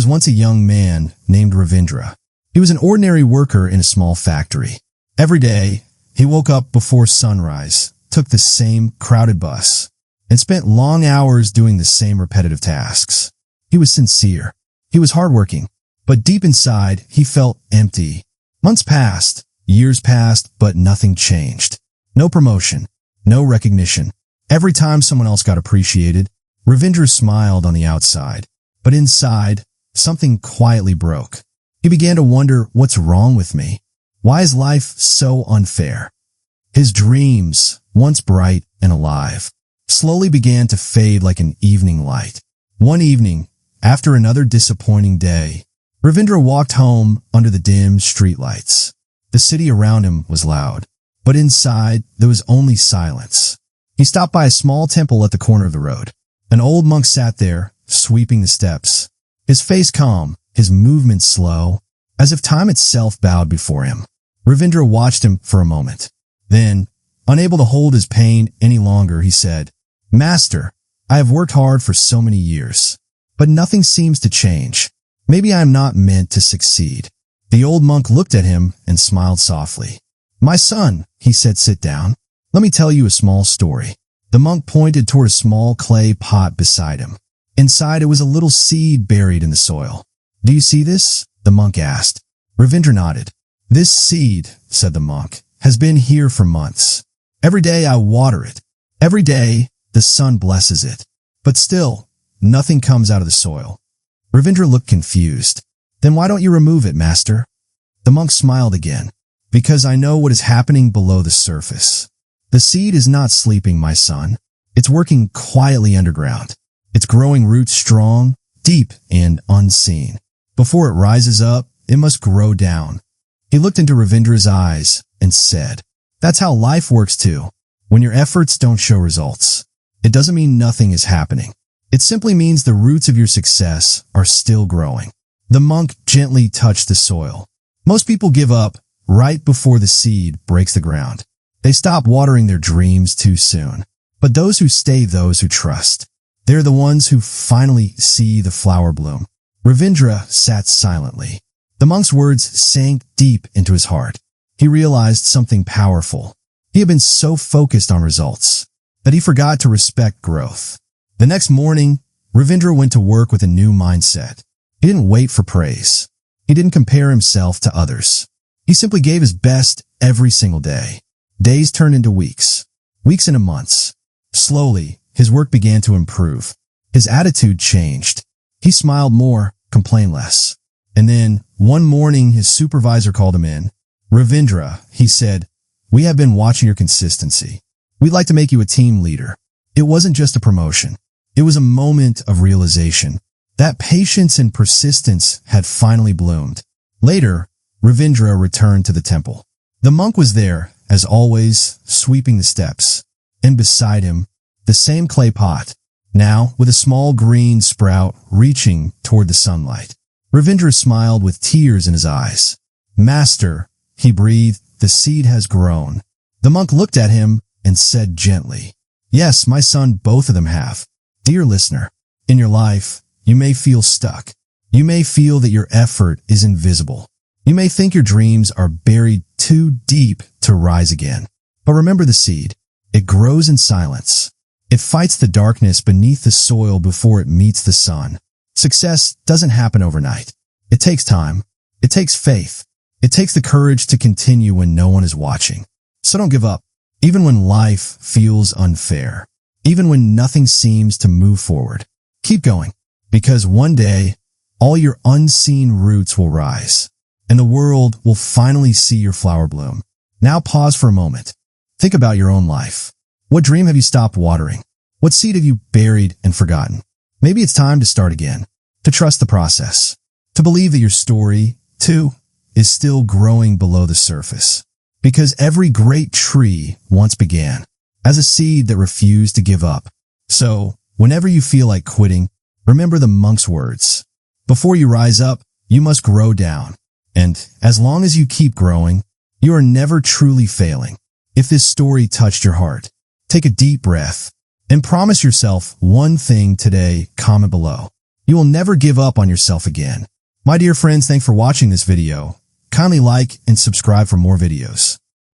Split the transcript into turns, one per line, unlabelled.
was once a young man named Ravindra. He was an ordinary worker in a small factory. Every day, he woke up before sunrise, took the same crowded bus, and spent long hours doing the same repetitive tasks. He was sincere. He was hardworking. But deep inside, he felt empty. Months passed, years passed, but nothing changed. No promotion, no recognition. Every time someone else got appreciated, Ravindra smiled on the outside. But inside, something quietly broke. He began to wonder, what's wrong with me? Why is life so unfair? His dreams, once bright and alive, slowly began to fade like an evening light. One evening, after another disappointing day, Ravindra walked home under the dim streetlights. The city around him was loud, but inside there was only silence. He stopped by a small temple at the corner of the road. An old monk sat there, sweeping the steps. His face calm, his movements slow, as if time itself bowed before him. Ravindra watched him for a moment. Then, unable to hold his pain any longer, he said, "Master, I have worked hard for so many years, but nothing seems to change. Maybe I am not meant to succeed." The old monk looked at him and smiled softly. "My son," he said, "sit down. Let me tell you a small story." The monk pointed toward a small clay pot beside him. Inside it was a little seed buried in the soil. "Do you see this?" the monk asked. Ravindra nodded. "This seed," said the monk, "has been here for months. Every day I water it. Every day the sun blesses it. But still, nothing comes out of the soil." Ravindra looked confused. "Then why don't you remove it, master?" The monk smiled again. "Because I know what is happening below the surface. The seed is not sleeping, my son. It's working quietly underground. It's growing roots strong, deep, and unseen. Before it rises up, it must grow down." He looked into Ravindra's eyes and said, "That's how life works too. When your efforts don't show results, it doesn't mean nothing is happening. It simply means the roots of your success are still growing." The monk gently touched the soil. Most people give up right before the seed breaks the ground. They stop watering their dreams too soon. But those who stay, those who trust, they're the ones who finally see the flower bloom. Ravindra sat silently. The monk's words sank deep into his heart. He realized something powerful. He had been so focused on results that he forgot to respect growth. The next morning, Ravindra went to work with a new mindset. He didn't wait for praise. He didn't compare himself to others. He simply gave his best every single day. Days turned into weeks, weeks into months. Slowly, his work began to improve. His attitude changed. He smiled more, complained less. And then, one morning, his supervisor called him in. "Ravindra," he said, "we have been watching your consistency. We'd like to make you a team leader." It wasn't just a promotion. It was a moment of realization. That patience and persistence had finally bloomed. Later, Ravindra returned to the temple. The monk was there, as always, sweeping the steps. And beside him, the same clay pot, now with a small green sprout reaching toward the sunlight. Ravindra smiled with tears in his eyes. "Master," he breathed, "the seed has grown." The monk looked at him and said gently, "Yes, my son, both of them have." Dear listener, in your life, you may feel stuck. You may feel that your effort is invisible. You may think your dreams are buried too deep to rise again. But remember the seed. It grows in silence. It fights the darkness beneath the soil before it meets the sun. Success doesn't happen overnight. It takes time. It takes faith. It takes the courage to continue when no one is watching. So don't give up, even when life feels unfair, even when nothing seems to move forward. Keep going, because one day, all your unseen roots will rise, and the world will finally see your flower bloom. Now pause for a moment. Think about your own life. What dream have you stopped watering? What seed have you buried and forgotten? Maybe it's time to start again, to trust the process, to believe that your story, too, is still growing below the surface. Because every great tree once began as a seed that refused to give up. So, whenever you feel like quitting, remember the monk's words. Before you rise up, you must grow down. And as long as you keep growing, you are never truly failing. If this story touched your heart, take a deep breath and promise yourself one thing today. Comment below. You will never give up on yourself again. My dear friends, thanks for watching this video. Kindly like and subscribe for more videos.